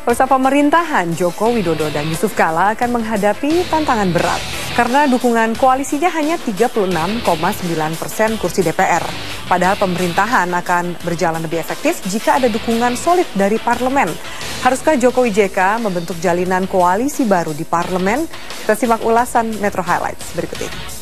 Pemirsa, pemerintahan Joko Widodo dan Yusuf Kala akan menghadapi tantangan berat karena dukungan koalisinya hanya 36,9% kursi DPR. Padahal pemerintahan akan berjalan lebih efektif jika ada dukungan solid dari parlemen. Haruskah Jokowi JK membentuk jalinan koalisi baru di parlemen? Kita simak ulasan Metro Highlights berikut ini.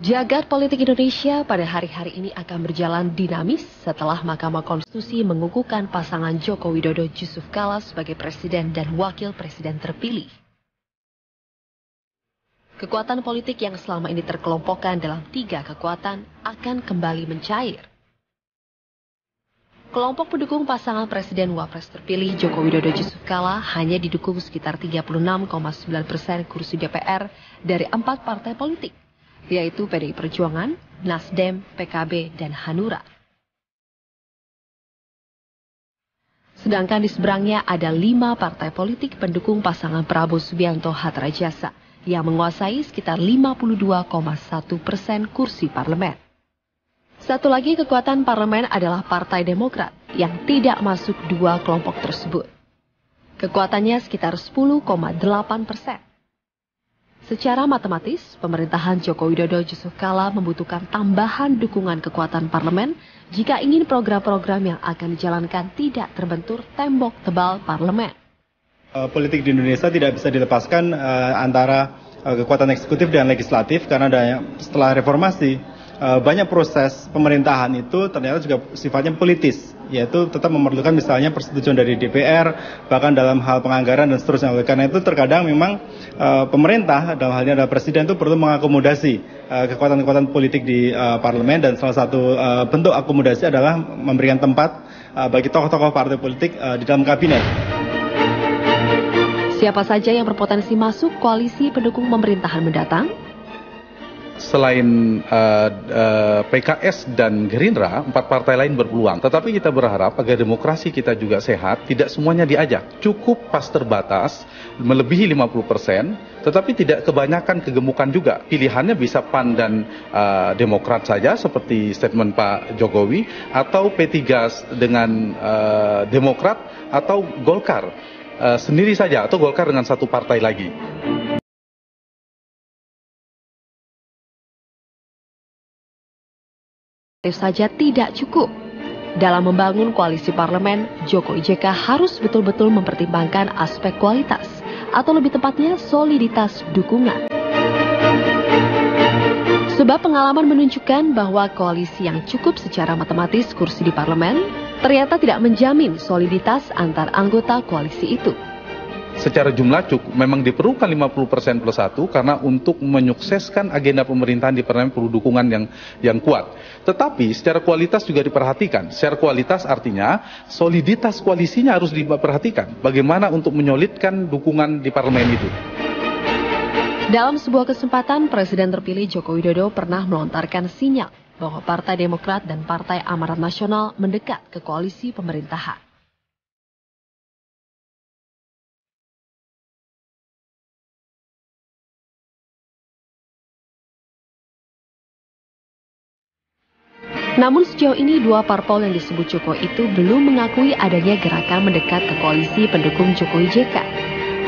Jagad politik Indonesia pada hari-hari ini akan berjalan dinamis setelah Mahkamah Konstitusi mengukuhkan pasangan Joko Widodo Yusuf Kala sebagai presiden dan wakil presiden terpilih. Kekuatan politik yang selama ini terkelompokkan dalam 3 kekuatan akan kembali mencair. Kelompok pendukung pasangan presiden wapres terpilih Joko Widodo Yusuf Kala hanya didukung sekitar 36,9% kursi DPR dari 4 partai politik, yaitu PDI Perjuangan, Nasdem, PKB, dan Hanura. Sedangkan di seberangnya ada 5 partai politik pendukung pasangan Prabowo Subianto Hatta Rajasa yang menguasai sekitar 52,1% kursi parlemen. Satu lagi kekuatan parlemen adalah Partai Demokrat yang tidak masuk 2 kelompok tersebut. Kekuatannya sekitar 10,8%. Secara matematis, pemerintahan Joko Widodo Yusuf Kala membutuhkan tambahan dukungan kekuatan parlemen jika ingin program-program yang akan dijalankan tidak terbentur tembok tebal parlemen. Politik di Indonesia tidak bisa dilepaskan antara kekuatan eksekutif dan legislatif karena setelah reformasi banyak proses pemerintahan itu ternyata juga sifatnya politis, yaitu tetap memerlukan misalnya persetujuan dari DPR, bahkan dalam hal penganggaran dan seterusnya. Oleh karena itu terkadang memang pemerintah, dalam hal ini adalah presiden, itu perlu mengakomodasi kekuatan-kekuatan politik di parlemen, dan salah satu bentuk akomodasi adalah memberikan tempat bagi tokoh-tokoh partai politik di dalam kabinet. Siapa saja yang berpotensi masuk koalisi pendukung pemerintahan mendatang? Selain PKS dan Gerindra, 4 partai lain berpeluang. Tetapi kita berharap agar demokrasi kita juga sehat, tidak semuanya diajak. Cukup pas terbatas, melebihi 50%, tetapi tidak kebanyakan kegemukan juga. Pilihannya bisa PAN dan Demokrat saja, seperti statement Pak Jokowi, atau P3 dengan Demokrat, atau Golkar sendiri saja, atau Golkar dengan 1 partai lagi. Saja tidak cukup. Dalam membangun koalisi parlemen, Jokowi JK harus betul-betul mempertimbangkan aspek kualitas, atau lebih tepatnya soliditas dukungan. Sebab pengalaman menunjukkan bahwa koalisi yang cukup secara matematis kursi di parlemen ternyata tidak menjamin soliditas antar anggota koalisi itu. Secara jumlah memang diperlukan 50% plus 1 karena untuk menyukseskan agenda pemerintahan di parlemen perlu dukungan yang kuat. Tetapi secara kualitas juga diperhatikan. Secara kualitas artinya soliditas koalisinya harus diperhatikan. Bagaimana untuk menyolidkan dukungan di parlemen itu. Dalam sebuah kesempatan, Presiden terpilih Joko Widodo pernah melontarkan sinyal bahwa Partai Demokrat dan Partai Amanat Nasional mendekat ke koalisi pemerintahan. Namun sejauh ini 2 parpol yang disebut Joko itu belum mengakui adanya gerakan mendekat ke koalisi pendukung Jokowi JK.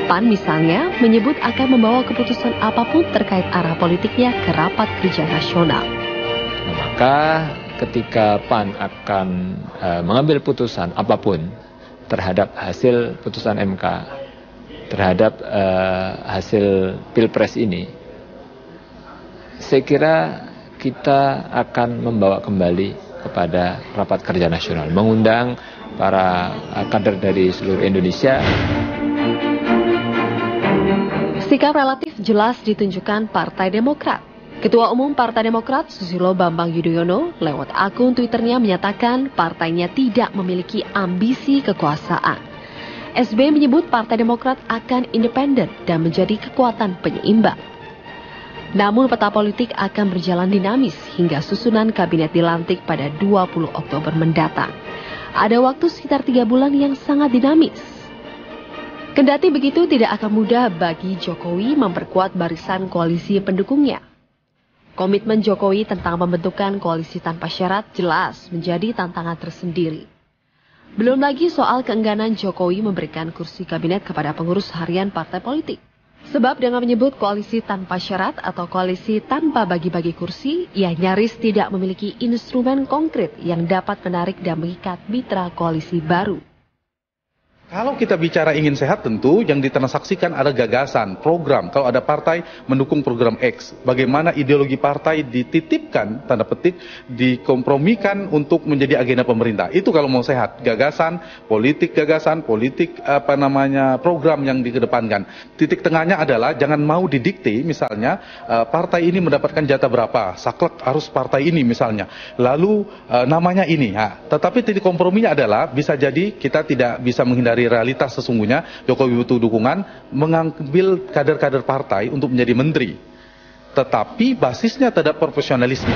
PAN misalnya menyebut akan membawa keputusan apapun terkait arah politiknya ke rapat kerja nasional. Nah, maka ketika PAN akan mengambil putusan apapun terhadap hasil putusan MK, terhadap hasil Pilpres ini, saya kira kita akan membawa kembali kepada rapat kerja nasional, mengundang para kader dari seluruh Indonesia. Sikap relatif jelas ditunjukkan Partai Demokrat. Ketua Umum Partai Demokrat Susilo Bambang Yudhoyono lewat akun Twitternya menyatakan partainya tidak memiliki ambisi kekuasaan. SBY menyebut Partai Demokrat akan independen dan menjadi kekuatan penyeimbang. Namun peta politik akan berjalan dinamis hingga susunan kabinet dilantik pada 20 Oktober mendatang. Ada waktu sekitar 3 bulan yang sangat dinamis. Kendati begitu, tidak akan mudah bagi Jokowi memperkuat barisan koalisi pendukungnya. Komitmen Jokowi tentang pembentukan koalisi tanpa syarat jelas menjadi tantangan tersendiri. Belum lagi soal keengganan Jokowi memberikan kursi kabinet kepada pengurus harian partai politik. Sebab dengan menyebut koalisi tanpa syarat atau koalisi tanpa bagi-bagi kursi, ia nyaris tidak memiliki instrumen konkret yang dapat menarik dan mengikat mitra koalisi baru. Kalau kita bicara ingin sehat, tentu yang ditransaksikan ada gagasan, program. Kalau ada partai mendukung program X, bagaimana ideologi partai dititipkan, tanda petik, dikompromikan untuk menjadi agenda pemerintah. Itu kalau mau sehat, gagasan, politik, program yang dikedepankan. Titik tengahnya adalah jangan mau didikte, misalnya partai ini mendapatkan jatah berapa, saklek harus partai ini misalnya. Lalu namanya ini, tetapi titik komprominya adalah bisa jadi kita tidak bisa menghindari realitas sesungguhnya. Jokowi butuh dukungan mengambil kader-kader partai untuk menjadi menteri, tetapi basisnya terhadap profesionalisme.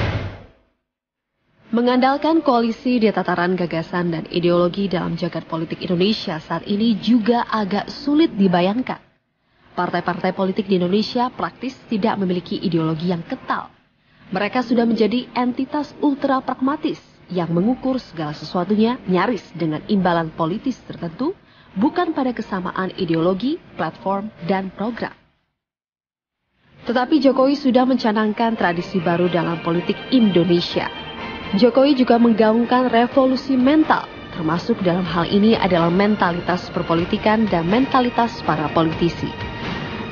Mengandalkan koalisi di tataran gagasan dan ideologi dalam jagat politik Indonesia saat ini juga agak sulit dibayangkan. Partai-partai politik di Indonesia praktis tidak memiliki ideologi yang kental. Mereka sudah menjadi entitas ultra pragmatis yang mengukur segala sesuatunya nyaris dengan imbalan politis tertentu, bukan pada kesamaan ideologi, platform, dan program. Tetapi Jokowi sudah mencanangkan tradisi baru dalam politik Indonesia. Jokowi juga menggaungkan revolusi mental, termasuk dalam hal ini adalah mentalitas perpolitikan dan mentalitas para politisi.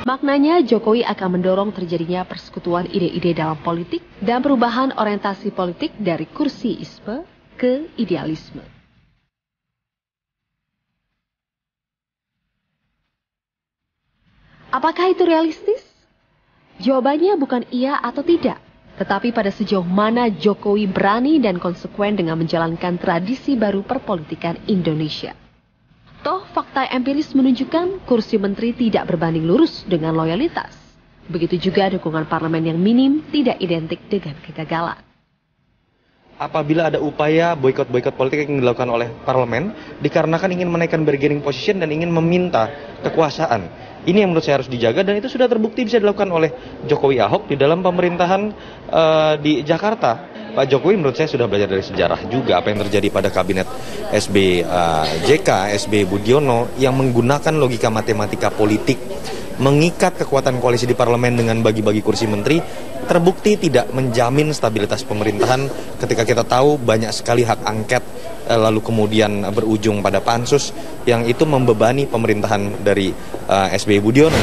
Maknanya Jokowi akan mendorong terjadinya persekutuan ide-ide dalam politik dan perubahan orientasi politik dari kursiisme ke idealisme. Apakah itu realistis? Jawabannya bukan iya atau tidak, tetapi pada sejauh mana Jokowi berani dan konsekuen dengan menjalankan tradisi baru perpolitikan Indonesia. Toh fakta empiris menunjukkan kursi menteri tidak berbanding lurus dengan loyalitas. Begitu juga dukungan parlemen yang minim tidak identik dengan kegagalan. Apabila ada upaya boikot-boikot politik yang dilakukan oleh parlemen, dikarenakan ingin menaikkan bargaining position dan ingin meminta kekuasaan. Ini yang menurut saya harus dijaga dan itu sudah terbukti bisa dilakukan oleh Jokowi Ahok di dalam pemerintahan di Jakarta. Pak Jokowi menurut saya sudah belajar dari sejarah juga apa yang terjadi pada kabinet SBY Budiono yang menggunakan logika matematika politik, mengikat kekuatan koalisi di parlemen dengan bagi-bagi kursi menteri, terbukti tidak menjamin stabilitas pemerintahan ketika kita tahu banyak sekali hak angket lalu kemudian berujung pada pansus yang itu membebani pemerintahan dari SBY Budiono.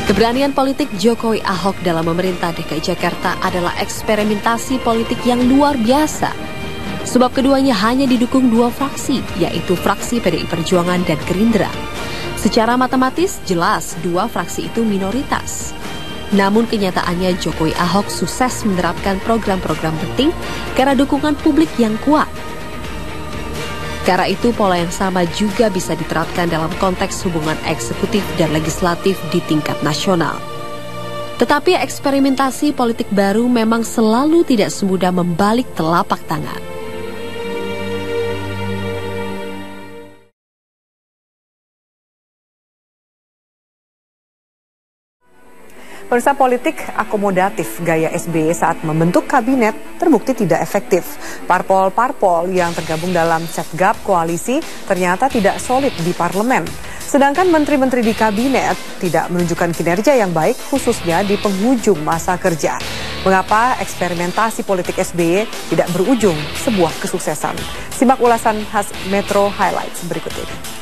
Keberanian politik Jokowi Ahok dalam memerintah DKI Jakarta adalah eksperimentasi politik yang luar biasa. Sebab keduanya hanya didukung dua fraksi, yaitu fraksi PDI Perjuangan dan Gerindra. Secara matematis jelas dua fraksi itu minoritas. Namun kenyataannya Jokowi Ahok sukses menerapkan program-program penting karena dukungan publik yang kuat. Karena itu pola yang sama juga bisa diterapkan dalam konteks hubungan eksekutif dan legislatif di tingkat nasional. Tetapi eksperimentasi politik baru memang selalu tidak semudah membalik telapak tangan. Pemirsa, politik akomodatif gaya SBY saat membentuk kabinet terbukti tidak efektif. Parpol-parpol yang tergabung dalam setgap koalisi ternyata tidak solid di parlemen. Sedangkan menteri-menteri di kabinet tidak menunjukkan kinerja yang baik khususnya di penghujung masa kerja. Mengapa eksperimentasi politik SBY tidak berujung sebuah kesuksesan? Simak ulasan khas Metro Highlights berikut ini.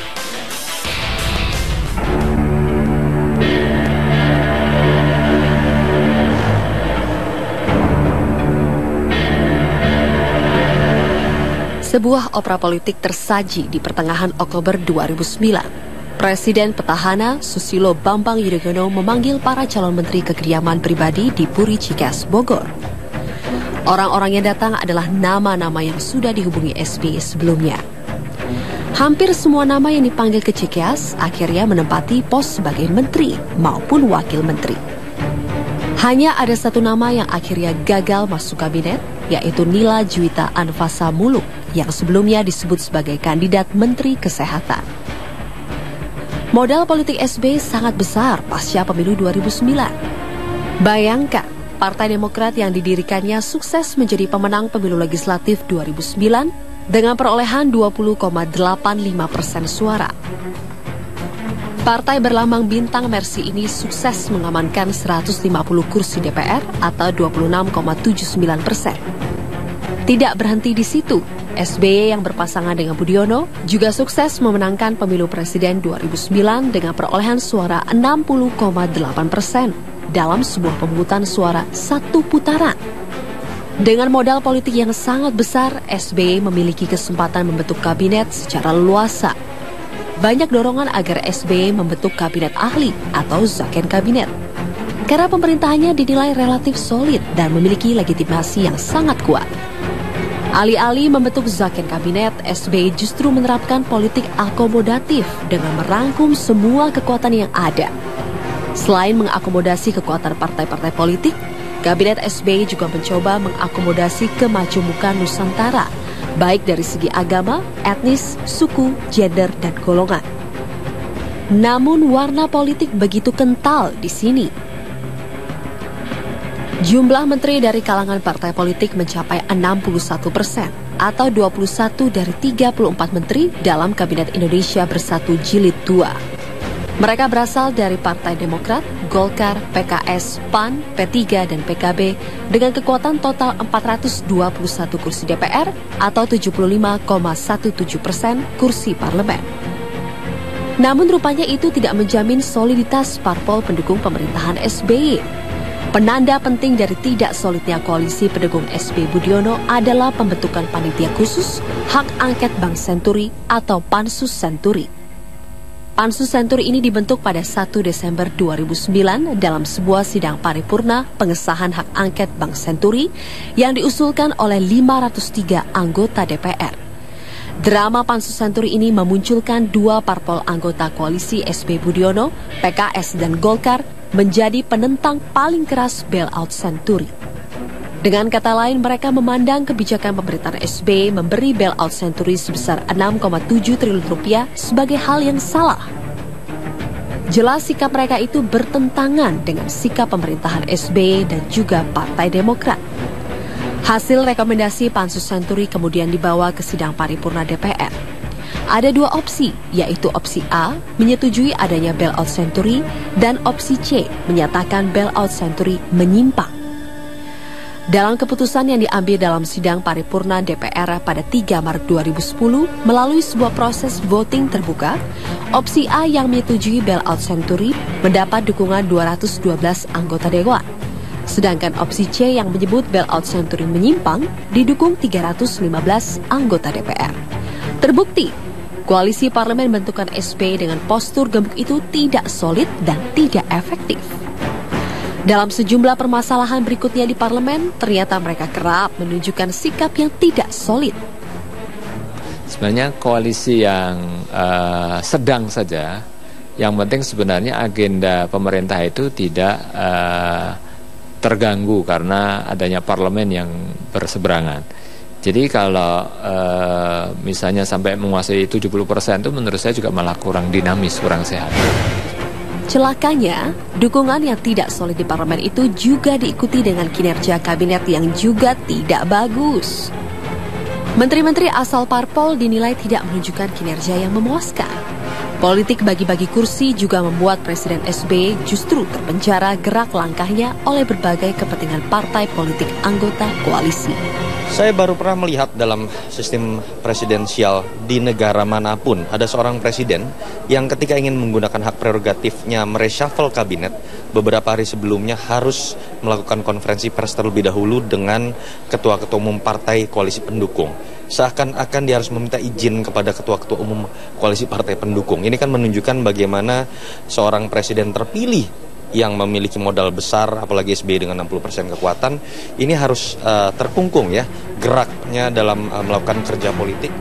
Sebuah opera politik tersaji di pertengahan Oktober 2009. Presiden petahana Susilo Bambang Yudhoyono memanggil para calon menteri ke kediaman pribadi di Puri Cikeas, Bogor. Orang-orang yang datang adalah nama-nama yang sudah dihubungi SBY sebelumnya. Hampir semua nama yang dipanggil ke Cikeas akhirnya menempati pos sebagai menteri maupun wakil menteri. Hanya ada satu nama yang akhirnya gagal masuk kabinet, yaitu Nila Juwita Anfasa Muluk yang sebelumnya disebut sebagai kandidat Menteri Kesehatan. Modal politik SBY sangat besar pasca pemilu 2009. Bayangkan, Partai Demokrat yang didirikannya sukses menjadi pemenang pemilu legislatif 2009 dengan perolehan 20,85% suara. Partai berlambang bintang Mercy ini sukses mengamankan 150 kursi DPR atau 26,79%. Tidak berhenti di situ, SBY yang berpasangan dengan Budiono juga sukses memenangkan pemilu presiden 2009 dengan perolehan suara 60,8% dalam sebuah pemungutan suara satu putaran. Dengan modal politik yang sangat besar, SBY memiliki kesempatan membentuk kabinet secara leluasa. Banyak dorongan agar SBY membentuk kabinet ahli atau Zaken kabinet. Karena pemerintahannya dinilai relatif solid dan memiliki legitimasi yang sangat kuat. Alih-alih membentuk Zaken kabinet, SBY justru menerapkan politik akomodatif dengan merangkum semua kekuatan yang ada. Selain mengakomodasi kekuatan partai-partai politik, Kabinet SBY juga mencoba mengakomodasi kemajemukan Nusantara, baik dari segi agama, etnis, suku, gender, dan golongan. Namun warna politik begitu kental di sini. Jumlah menteri dari kalangan partai politik mencapai 61% atau 21 dari 34 menteri dalam Kabinet Indonesia Bersatu Jilid 2. Mereka berasal dari Partai Demokrat, Golkar, PKS, PAN, P3, dan PKB dengan kekuatan total 421 kursi DPR atau 75,17% kursi parlemen. Namun rupanya itu tidak menjamin soliditas parpol pendukung pemerintahan SBY. Penanda penting dari tidak solidnya koalisi pendukung SBY Budiono adalah pembentukan panitia khusus hak angket Bank Senturi atau Pansus Senturi. Pansus Senturi ini dibentuk pada 1 Desember 2009 dalam sebuah sidang paripurna pengesahan hak angket Bank Senturi yang diusulkan oleh 503 anggota DPR. Drama Pansus Senturi ini memunculkan dua parpol anggota koalisi SBY Budiono, PKS dan Golkar menjadi penentang paling keras bailout Senturi. Dengan kata lain, mereka memandang kebijakan pemerintahan SBY memberi bailout Senturi sebesar 6,7 triliun rupiah sebagai hal yang salah. Jelas sikap mereka itu bertentangan dengan sikap pemerintahan SBY dan juga Partai Demokrat. Hasil rekomendasi Pansus Senturi kemudian dibawa ke sidang paripurna DPR. Ada dua opsi, yaitu opsi A, menyetujui adanya bailout Senturi, dan opsi C, menyatakan bailout Senturi menyimpang. Dalam keputusan yang diambil dalam sidang paripurna DPR pada 3 Maret 2010 melalui sebuah proses voting terbuka, opsi A yang menyetujui bailout Senturi mendapat dukungan 212 anggota dewan. Sedangkan opsi C yang menyebut bailout Senturi menyimpang didukung 315 anggota DPR. Terbukti, koalisi parlemen bentukan SBY dengan postur gemuk itu tidak solid dan tidak efektif. Dalam sejumlah permasalahan berikutnya di parlemen, ternyata mereka kerap menunjukkan sikap yang tidak solid. Sebenarnya koalisi yang sedang saja, yang penting sebenarnya agenda pemerintah itu tidak terganggu karena adanya parlemen yang berseberangan. Jadi kalau misalnya sampai menguasai 70% itu menurut saya juga malah kurang dinamis, kurang sehat. Celakanya, dukungan yang tidak solid di parlemen itu juga diikuti dengan kinerja kabinet yang juga tidak bagus. Menteri-menteri asal parpol dinilai tidak menunjukkan kinerja yang memuaskan. Politik bagi-bagi kursi juga membuat Presiden SBY justru terpenjara gerak langkahnya oleh berbagai kepentingan partai politik anggota koalisi. Saya baru pernah melihat dalam sistem presidensial di negara manapun ada seorang presiden yang ketika ingin menggunakan hak prerogatifnya mereshuffle kabinet beberapa hari sebelumnya harus melakukan konferensi pers terlebih dahulu dengan ketua-ketua umum partai koalisi pendukung. Seakan-akan dia harus meminta izin kepada ketua-ketua umum koalisi partai pendukung. Ini kan menunjukkan bagaimana seorang presiden terpilih yang memiliki modal besar, apalagi SBY dengan 60% kekuatan, ini harus terkungkung ya geraknya dalam melakukan kerja politik.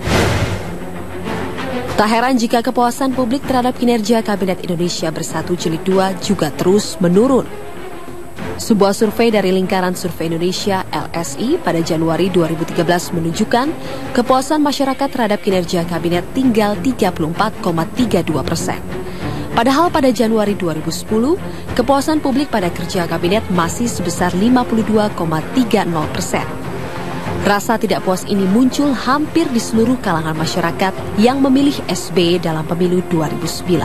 Tak heran jika kepuasan publik terhadap kinerja Kabinet Indonesia Bersatu Jilid 2 juga terus menurun. Sebuah survei dari Lingkaran Survei Indonesia LSI pada Januari 2013 menunjukkan kepuasan masyarakat terhadap kinerja kabinet tinggal 34,32%. Padahal pada Januari 2010, kepuasan publik pada kerja kabinet masih sebesar 52,30%. Rasa tidak puas ini muncul hampir di seluruh kalangan masyarakat yang memilih SBY dalam pemilu 2009.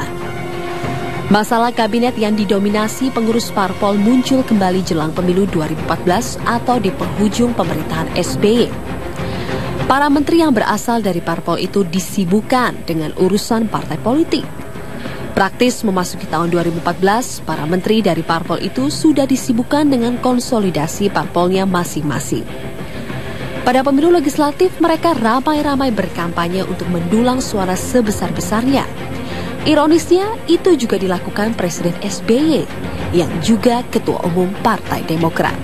Masalah kabinet yang didominasi pengurus parpol muncul kembali jelang pemilu 2014 atau di penghujung pemerintahan SBY. Para menteri yang berasal dari parpol itu disibukkan dengan urusan partai politik. Praktis memasuki tahun 2014, para menteri dari parpol itu sudah disibukkan dengan konsolidasi parpolnya masing-masing. Pada pemilu legislatif, mereka ramai-ramai berkampanye untuk mendulang suara sebesar-besarnya. Ironisnya, itu juga dilakukan Presiden SBY, yang juga Ketua Umum Partai Demokrat.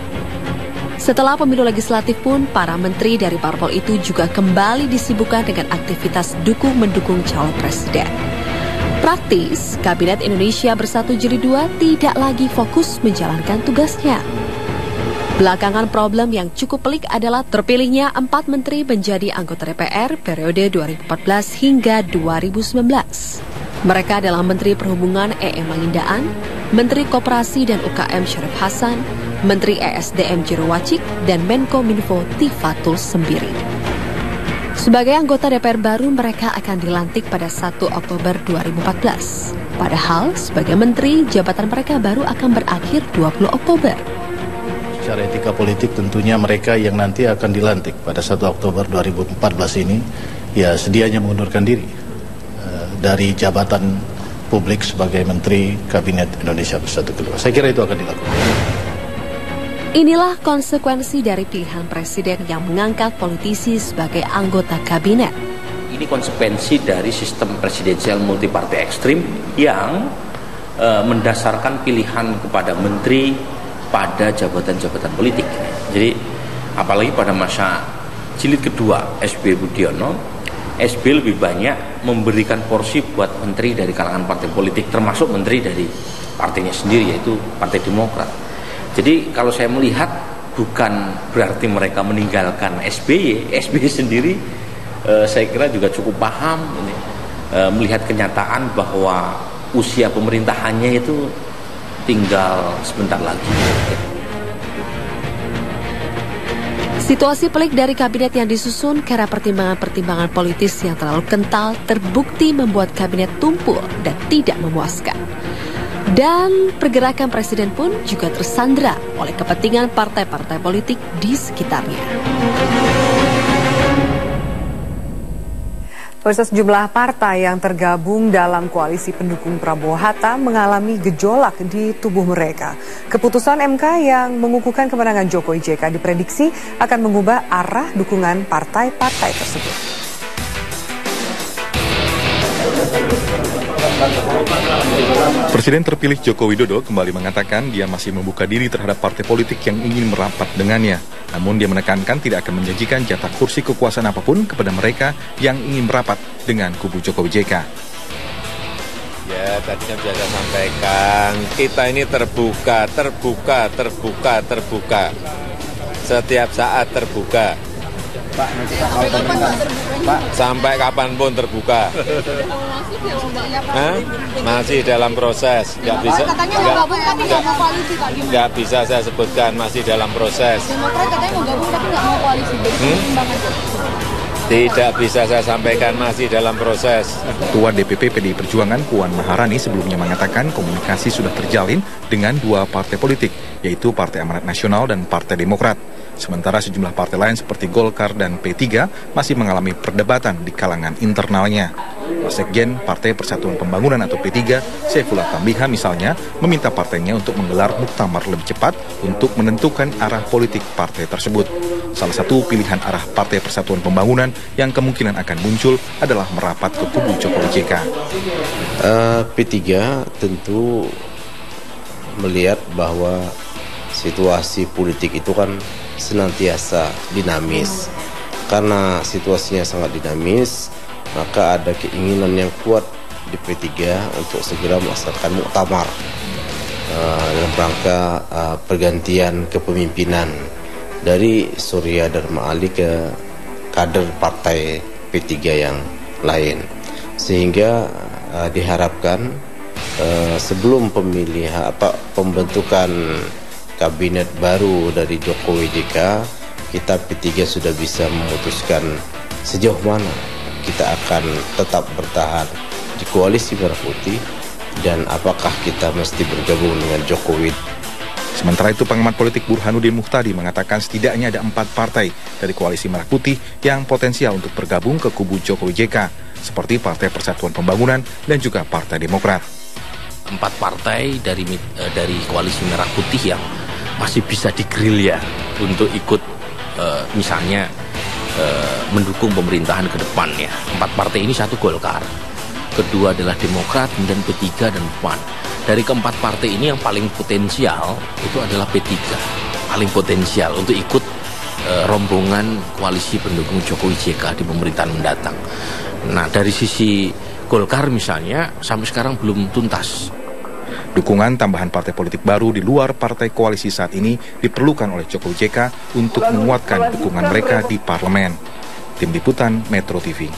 Setelah pemilu legislatif pun, para menteri dari parpol itu juga kembali disibukkan dengan aktivitas dukung-mendukung calon presiden. Praktis, Kabinet Indonesia Bersatu Jilid 2 tidak lagi fokus menjalankan tugasnya. Belakangan problem yang cukup pelik adalah terpilihnya 4 menteri menjadi anggota DPR periode 2014 hingga 2019. Mereka adalah Menteri Perhubungan E.M. Mangindaan, Menteri Koperasi dan UKM Syarif Hasan, Menteri ESDM Jero Wacik, dan Menko Minfo Tifatul Sembiri. Sebagai anggota DPR baru, mereka akan dilantik pada 1 Oktober 2014. Padahal, sebagai menteri, jabatan mereka baru akan berakhir 20 Oktober. Secara etika politik tentunya mereka yang nanti akan dilantik pada 1 Oktober 2014 ini, ya sedianya mengundurkan diri dari jabatan publik sebagai Menteri Kabinet Indonesia Bersatu kedua. Saya kira itu akan dilakukan. Inilah konsekuensi dari pilihan presiden yang mengangkat politisi sebagai anggota kabinet. Ini konsekuensi dari sistem presidensial multipartai ekstrim yang mendasarkan pilihan kepada menteri pada jabatan-jabatan politik. Jadi apalagi pada masa jilid kedua SBY Budiono, SBY lebih banyak memberikan porsi buat menteri dari kalangan partai politik, termasuk menteri dari partainya sendiri, yaitu Partai Demokrat. Jadi kalau saya melihat bukan berarti mereka meninggalkan SBY sendiri, saya kira juga cukup paham ini, melihat kenyataan bahwa usia pemerintahannya itu tinggal sebentar lagi. Situasi pelik dari kabinet yang disusun karena pertimbangan-pertimbangan politis yang terlalu kental terbukti membuat kabinet tumpul dan tidak memuaskan. Dan pergerakan presiden pun juga tersandra oleh kepentingan partai-partai politik di sekitarnya. Sejumlah partai yang tergabung dalam koalisi pendukung Prabowo Hatta mengalami gejolak di tubuh mereka. Keputusan MK yang mengukuhkan kemenangan Jokowi JK diprediksi akan mengubah arah dukungan partai-partai tersebut. Presiden terpilih Joko Widodo kembali mengatakan dia masih membuka diri terhadap partai politik yang ingin merapat dengannya. Namun dia menekankan tidak akan menjanjikan jatah kursi kekuasaan apapun kepada mereka yang ingin merapat dengan kubu Jokowi JK. Ya, tadi kan sudah saya sampaikan, kita ini terbuka. Setiap saat terbuka. Pak, sampai kapanpun terbuka. Masih dalam proses. Nggak bisa saya sebutkan, masih dalam proses. Demokrat katanya mau gabung tapi nggak mau koalisi. Tidak bisa saya sampaikan, masih dalam proses. Ketua DPP PDI Perjuangan Puan Maharani sebelumnya mengatakan komunikasi sudah terjalin dengan 2 partai politik, yaitu Partai Amanat Nasional dan Partai Demokrat. Sementara sejumlah partai lain seperti Golkar dan P3 masih mengalami perdebatan di kalangan internalnya. Wasekjen Partai Persatuan Pembangunan atau P3, Saifullah Tambiha misalnya, meminta partainya untuk menggelar muktamar lebih cepat untuk menentukan arah politik partai tersebut. Salah satu pilihan arah Partai Persatuan Pembangunan yang kemungkinan akan muncul adalah merapat ke kubu Jokowi JK. P3 tentu melihat bahwa situasi politik itu kan senantiasa dinamis. Karena situasinya sangat dinamis, maka ada keinginan yang kuat di P3 untuk segera melaksanakan muktamar dalam rangka pergantian kepemimpinan dari Surya Dharma Ali ke kader partai P3 yang lain. Sehingga diharapkan sebelum pembentukan kabinet baru dari Jokowi JK, kita P3 sudah bisa memutuskan sejauh mana kita akan tetap bertahan di koalisi Merah Putih dan apakah kita mesti bergabung dengan Jokowi. Sementara itu, pengamat politik Burhanuddin Muhtadi mengatakan setidaknya ada 4 partai dari koalisi Merah Putih yang potensial untuk bergabung ke kubu Jokowi JK, seperti Partai Persatuan Pembangunan dan juga Partai Demokrat. 4 partai dari koalisi Merah Putih yang masih bisa digerilya untuk ikut misalnya mendukung pemerintahan ke depan ya. 4 partai ini, satu Golkar, kedua adalah Demokrat, kemudian P3 dan PAN. Dari keempat partai ini yang paling potensial itu adalah P3, paling potensial untuk ikut rombongan koalisi pendukung Jokowi JK di pemerintahan mendatang. Nah, dari sisi Golkar misalnya sampai sekarang belum tuntas. Dukungan tambahan partai politik baru di luar partai koalisi saat ini diperlukan oleh Jokowi JK untuk menguatkan dukungan mereka di parlemen. Tim Liputan Metro TV.